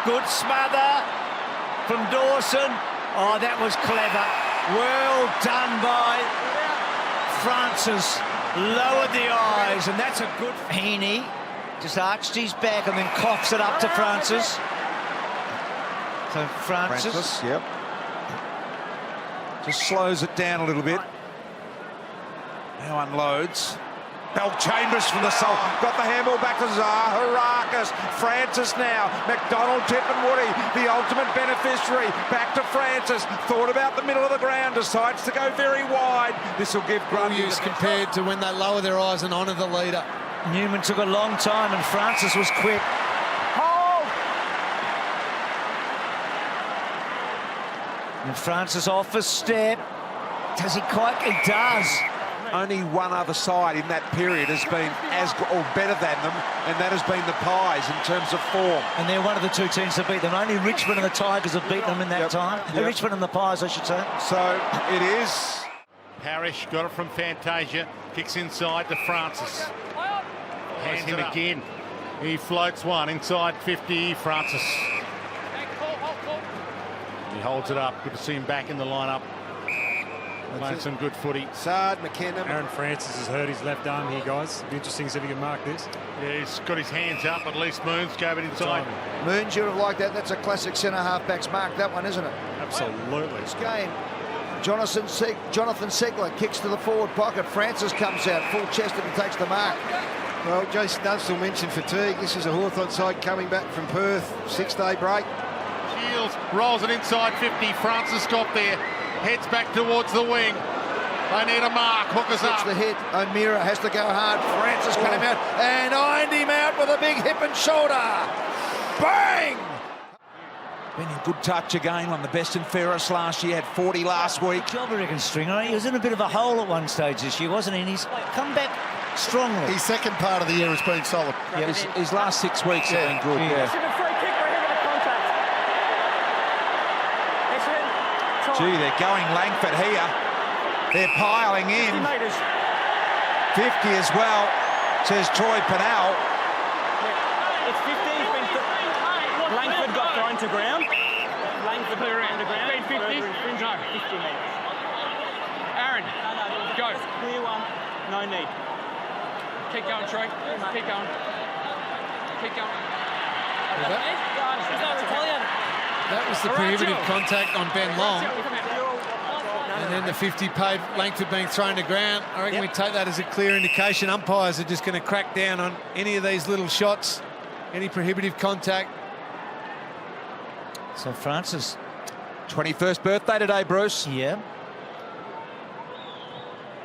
Good smother from Dawson. Oh, that was clever. Well done by Francis. Lowered the eyes, and that's a good... Heaney just arched his back and then coughs it up to Francis. So Francis, yep. Just slows it down a little bit. Now unloads. Chambers from the soul. Got the handball back to Zaharakis. Francis now. McDonald, Tippin Woody, the ultimate beneficiary. Back to Francis. Thought about the middle of the ground. Decides to go very wide. This will give Grundy use compared to when they lower their eyes and honour the leader. Newman took a long time and Francis was quick. And Francis off a step. Does he quite? He does. Only one other side in that period has been as or better than them, and that has been the Pies in terms of form. And they're one of the two teams that beat them. Only Richmond and the Tigers have beaten them in that time. Richmond and the Pies, I should say. So it is. Parrish got it from Fantasia. Kicks inside to Francis. Has him again. He floats one inside 50. Francis. He holds it up. Good to see him back in the lineup. Playing some good footy. Sard, McKenna. Aaron Francis has hurt his left arm here, guys. It'll be interesting to see if he can mark this. Yeah, he's got his hands up. At least Moons gave it inside. Moons, you would have liked that. That's a classic centre-half-back's mark, that one, isn't it? Absolutely. This game. Jonathan Segler kicks to the forward pocket. Francis comes out full-chested and takes the mark. Well, Jason Dunstall mentioned fatigue. This is a Hawthorn side coming back from Perth. 6-day break. Shields rolls it inside 50. Francis got there. Heads back towards the wing. They need a mark. Hookers up. The hit. O'Meara has to go hard. Francis cut him out and ironed him out with a big hip and shoulder. Bang! Been a good touch again. One of the best and fairest last year. Had 40 last week. Good job, I reckon, Stringer. He was in a bit of a hole at one stage this year, wasn't he? And he's come back strongly. His second part of the year has been solid. Yeah, his last 6 weeks have been good. Yeah. Gee, they're going Langford here. They're piling in. 50 as well, says Troy Pennell. It's 50. Langford got thrown to ground. Langford put around the ground. 50? No, 50 metres. Aaron, go. Clear one. No need. Keep going, Troy. Keep going. Keep going. That was the prohibitive contact on Ben Long. And then the 50 paid Langford being thrown to ground. I reckon we take that as a clear indication. Umpires are just going to crack down on any of these little shots, any prohibitive contact. So Francis. 21st birthday today, Bruce. Yeah.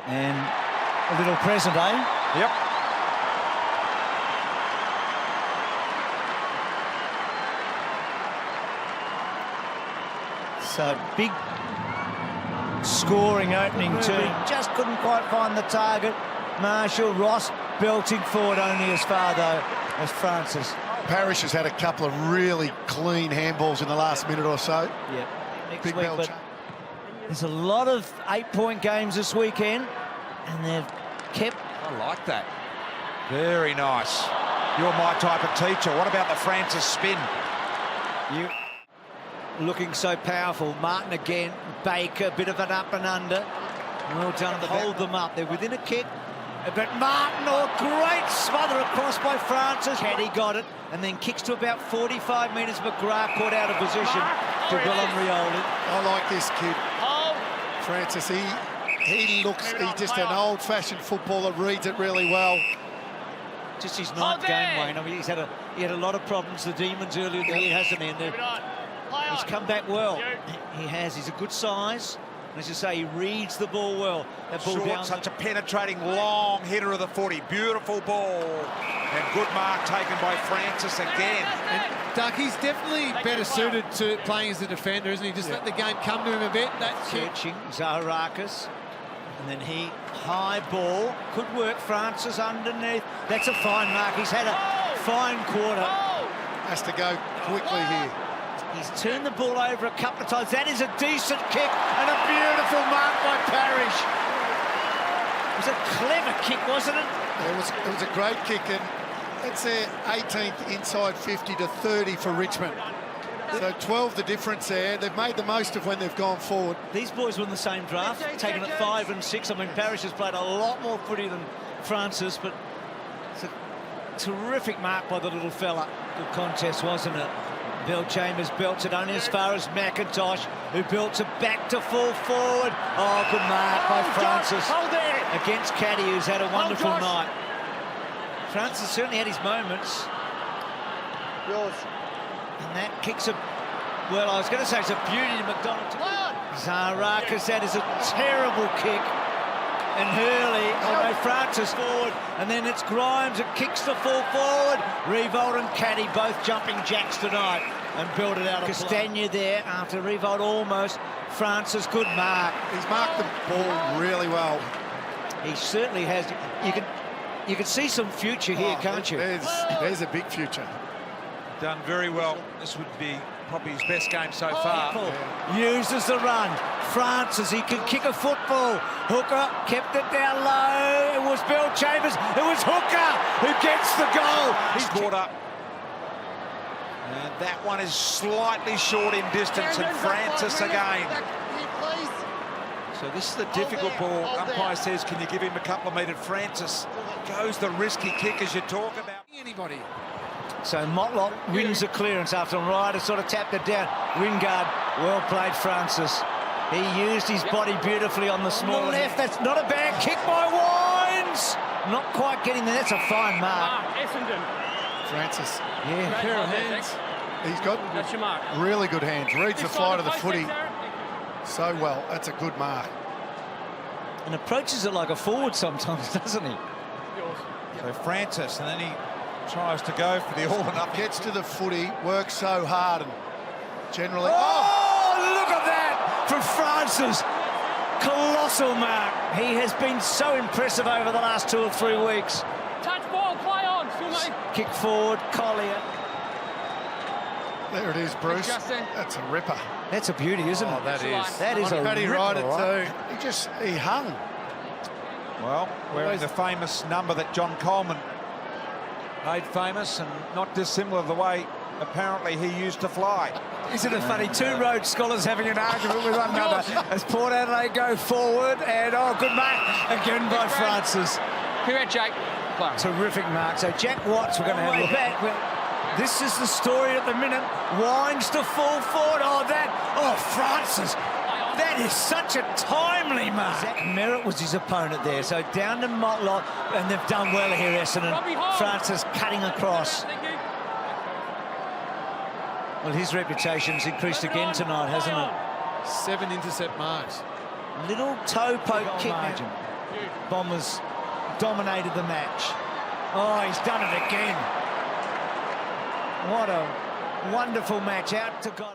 And a little present, eh? Yep. So big scoring opening too. Just couldn't quite find the target. Marshall, Ross belting forward only as far though as Francis. Parrish has had a couple of really clean handballs in the last minute or so. Yeah. Next Big week, but there's a lot of 8-point games this weekend, and they've kept. I like that. Very nice. You're my type of teacher. What about the Francis spin? You looking so powerful. Martin again. Baker, bit of an up and under. Well done to hold them up. They're within a kick. But Martin, great smother across by Francis. Had he got it, and then kicks to about 45 metres. McGrath caught out of position to Willem Rioli. I like this kid. Francis, he's just an old-fashioned footballer, reads it really well. Just his ninth game, Wayne. I mean, he had a lot of problems, the Demons, earlier in the year, hasn't he? And he's come back well. He has. He's a good size. As you say, he reads the ball well. That ball Short, down. such a penetrating, long hitter of the footy. Beautiful ball. And good mark taken by Francis again. And Ducky's definitely better suited to playing as a defender, isn't he? Just let the game come to him a bit. That's searching Zaharakis. And then he, high ball, could work. Francis underneath. That's a fine mark. He's had a fine quarter. Has to go quickly here. He's turned the ball over a couple of times. That is a decent kick and a beautiful mark by Parrish. It was a clever kick, wasn't it? It was a great kick, and it's their 18th inside 50 to 30 for Richmond. So 12 the difference there. They've made the most of when they've gone forward. These boys won the same draft, taken at 5 and 6. I mean, Parrish has played a lot more footy than Francis, but it's a terrific mark by the little fella. Good contest, wasn't it? Bill Chambers belts it only as far as McIntosh, who belts it back to full forward. Oh, good mark by Francis against Caddy, who's had a wonderful night. Francis certainly had his moments. And that kicks a... Well, I was going to say it's a beauty to McDonald. Zarakas, that is a terrible kick. And Hurley, oh no, Francis forward, and then it's Grimes that kicks the full forward. Revolt and Caddy both jumping jacks tonight and build it out of Castagna there after Revolt almost. Francis, good mark. He's marked the ball really well. He certainly has. You can see some future here, can't you? There's a big future. Done very well. This would be probably his best game so far. Uses the run. Francis, he can kick a football. Hooker kept it down low. It was Bill Chambers. It was Hooker who gets the goal. He's caught up. And that one is slightly short in distance, and Francis again. So this is the difficult ball. Umpire says, can you give him a couple of metres? Francis goes the risky kick as you talk about. Anybody. So Motlop wins the clearance after Ryder sort of tapped it down. Wingard, well played, Francis. He used his body beautifully on the small left. That's not a bad kick by Wines. Not quite getting there. That's a fine mark. Essendon. Francis. Yeah. Pair of hands. He's got really good hands. Reads the flight of the footy so well. That's a good mark. And approaches it like a forward sometimes, doesn't he? So Francis, and then he tries to go for the all or nothing. Gets to the footy, works so hard, and generally... Oh, look at that from Francis. Colossal mark. He has been so impressive over the last 2 or 3 weeks. Touch ball, play on. Kick forward, Collier. There it is, Bruce. That's a ripper. That's a beauty, isn't it? That is. That is a How did he ripper, ride it right? too? He hung. Well, wearing the famous number that John Coleman made famous, and not dissimilar the way apparently he used to fly. Isn't it funny? 2 Rhodes scholars having an argument with one another as Port Adelaide go forward, and good mark again by Francis. Who had Jake? Terrific mark. So Jack Watts, we're going to have a look at. This is the story at the minute. Wines to full forward. Francis. That is such a timely mark. Zach Merritt was his opponent there. So down to Motlop, and they've done well here, Essendon. Francis cutting across. Well, his reputation's increased again tonight, hasn't it? 7 intercept marks. Little toe poke kick margin. Bombers dominated the match. Oh, he's done it again. What a wonderful match. Out to God.